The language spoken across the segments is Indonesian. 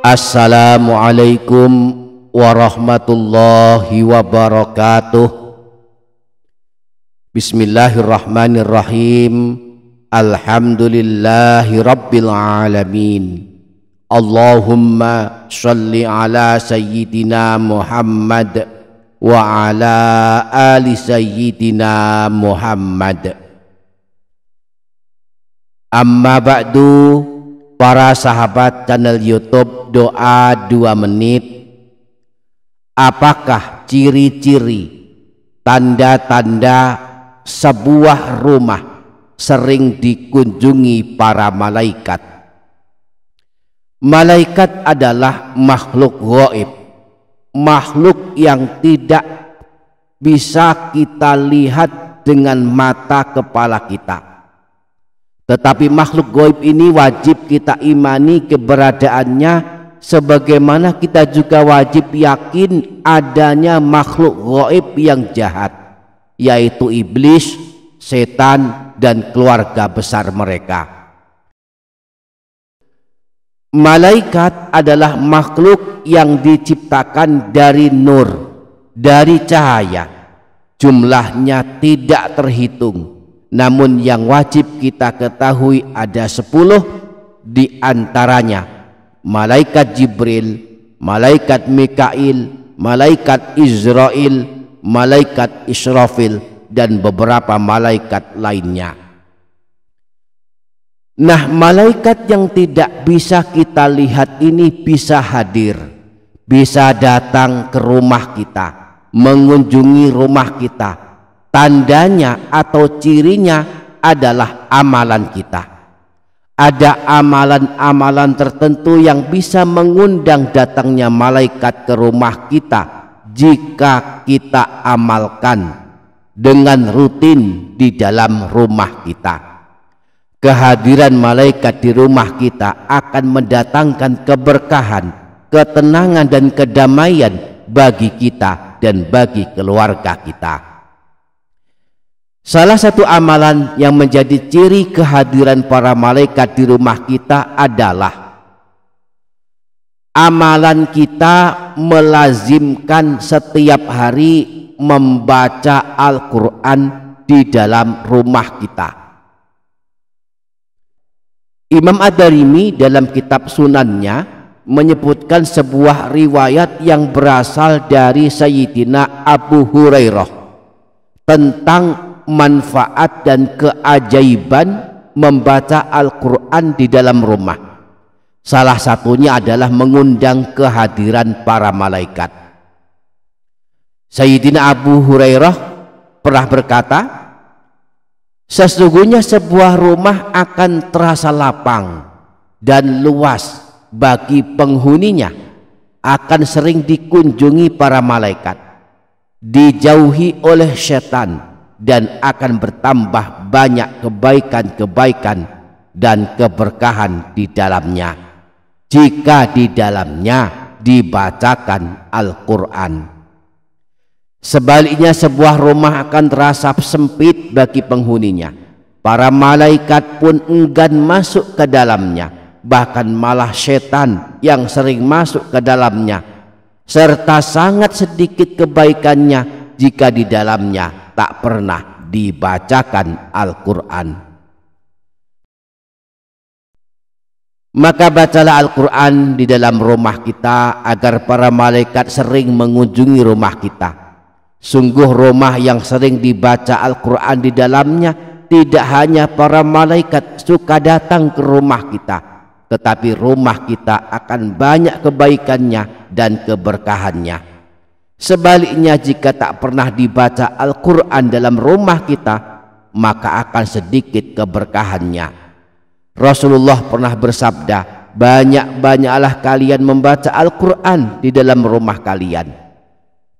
Assalamualaikum warahmatullahi wabarakatuh. Bismillahirrahmanirrahim. Alhamdulillahi rabbil alamin. Allahumma sholli ala sayyidina Muhammad wa ala ali sayyidina Muhammad. Amma ba'du, para sahabat channel YouTube Doa 2 Menit. Apakah ciri-ciri, tanda-tanda sebuah rumah sering dikunjungi para malaikat? Malaikat adalah makhluk gaib, makhluk yang tidak bisa kita lihat dengan mata kepala kita. Tetapi makhluk gaib ini wajib kita imani keberadaannya, sebagaimana kita juga wajib yakin adanya makhluk gaib yang jahat, yaitu iblis, setan, dan keluarga besar mereka. Malaikat adalah makhluk yang diciptakan dari nur, dari cahaya. Jumlahnya tidak terhitung. Namun yang wajib kita ketahui ada 10 di antaranya: malaikat Jibril, malaikat Mikail, malaikat Israel, malaikat Israfil, dan beberapa malaikat lainnya. Nah, malaikat yang tidak bisa kita lihat ini bisa hadir, bisa datang ke rumah kita, mengunjungi rumah kita. Tandanya atau cirinya adalah amalan kita. Ada amalan-amalan tertentu yang bisa mengundang datangnya malaikat ke rumah kita jika kita amalkan dengan rutin di dalam rumah kita. Kehadiran malaikat di rumah kita akan mendatangkan keberkahan, ketenangan, dan kedamaian bagi kita dan bagi keluarga kita. Salah satu amalan yang menjadi ciri kehadiran para malaikat di rumah kita adalah amalan kita melazimkan setiap hari membaca Al-Quran di dalam rumah kita. Imam Ad-Darimi dalam kitab Sunannya menyebutkan sebuah riwayat yang berasal dari Sayyidina Abu Hurairah tentang manfaat dan keajaiban membaca Al-Quran di dalam rumah. Salah satunya adalah mengundang kehadiran para malaikat. Sayyidina Abu Hurairah pernah berkata, sesungguhnya sebuah rumah akan terasa lapang dan luas bagi penghuninya, akan sering dikunjungi para malaikat, dijauhi oleh setan, dan akan bertambah banyak kebaikan-kebaikan dan keberkahan di dalamnya jika di dalamnya dibacakan Al-Quran. Sebaliknya, sebuah rumah akan terasa sempit bagi penghuninya. Para malaikat pun enggan masuk ke dalamnya, bahkan malah setan yang sering masuk ke dalamnya, serta sangat sedikit kebaikannya jika di dalamnya tak pernah dibacakan Al-Quran. Maka bacalah Al-Quran di dalam rumah kita agar para malaikat sering mengunjungi rumah kita. Sungguh rumah yang sering dibaca Al-Quran di dalamnya, tidak hanya para malaikat suka datang ke rumah kita, tetapi rumah kita akan banyak kebaikannya dan keberkahannya. Sebaliknya, jika tak pernah dibaca Al-Quran dalam rumah kita, maka akan sedikit keberkahannya. Rasulullah pernah bersabda, banyak-banyaklah kalian membaca Al-Quran di dalam rumah kalian,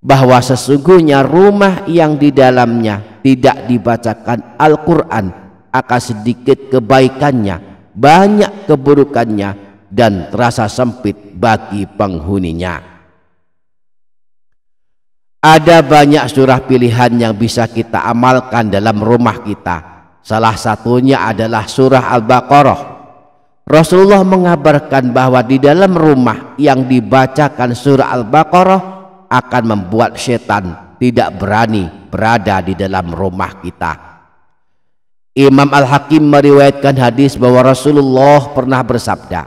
bahwa sesungguhnya rumah yang di dalamnya tidak dibacakan Al-Quran akan sedikit kebaikannya, banyak keburukannya, dan terasa sempit bagi penghuninya. Ada banyak surah pilihan yang bisa kita amalkan dalam rumah kita. Salah satunya adalah surah Al-Baqarah. Rasulullah mengabarkan bahwa di dalam rumah yang dibacakan surah Al-Baqarah akan membuat setan tidak berani berada di dalam rumah kita. Imam Al-Hakim meriwayatkan hadis bahwa Rasulullah pernah bersabda,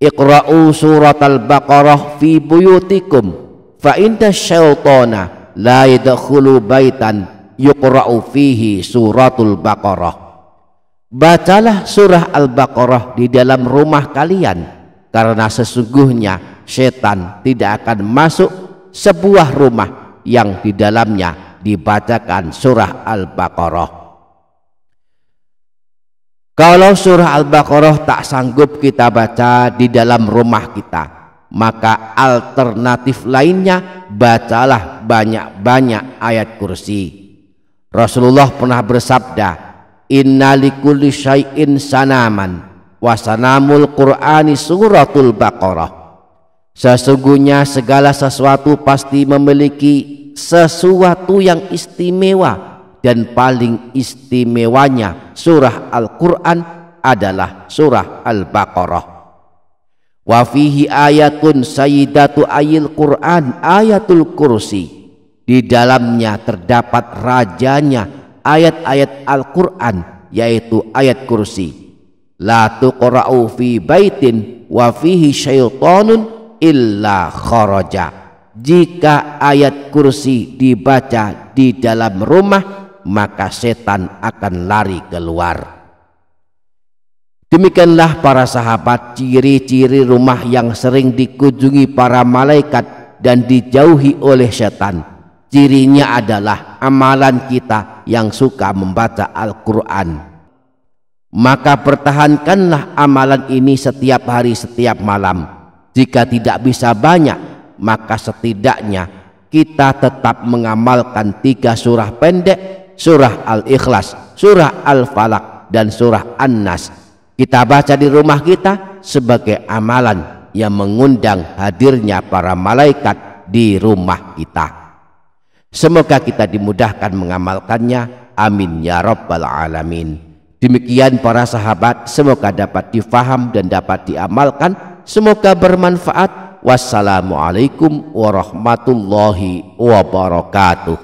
"Iqra'u surat Al-Baqarah fi buyutikum fa inna syaitana la yadkhulu baitan yuqra'u fihi suratul Baqarah." Bacalah surah Al-Baqarah di dalam rumah kalian, karena sesungguhnya setan tidak akan masuk sebuah rumah yang di dalamnya dibacakan surah Al-Baqarah. Kalau surah Al-Baqarah tak sanggup kita baca di dalam rumah kita, maka alternatif lainnya bacalah banyak-banyak ayat kursi. Rasulullah pernah bersabda, "Inna likulli syai'in sanaman wa sanamul Qur'ani suratul Baqarah." Sesungguhnya segala sesuatu pasti memiliki sesuatu yang istimewa, dan paling istimewanya surah Al-Quran adalah surah Al-Baqarah. Wa fihi ayatun sayyidatu ayil Quran ayatul kursi. Di dalamnya terdapat rajanya ayat-ayat Al-Quran, yaitu ayat kursi. La tuqra'u fi baitin wa fihi syaitanun illa kharaja. Jika ayat kursi dibaca di dalam rumah, maka setan akan lari keluar. Demikianlah para sahabat ciri-ciri rumah yang sering dikunjungi para malaikat dan dijauhi oleh setan. Cirinya adalah amalan kita yang suka membaca Al-Quran. Maka pertahankanlah amalan ini setiap hari, setiap malam. Jika tidak bisa banyak, maka setidaknya kita tetap mengamalkan 3 surah pendek, surah Al-Ikhlas, surah Al-Falaq, dan surah An-Nas. Kita baca di rumah kita sebagai amalan yang mengundang hadirnya para malaikat di rumah kita. Semoga kita dimudahkan mengamalkannya. Amin ya rabbal alamin. Demikian para sahabat, semoga dapat difaham dan dapat diamalkan. Semoga bermanfaat. Wassalamualaikum warahmatullahi wabarakatuh.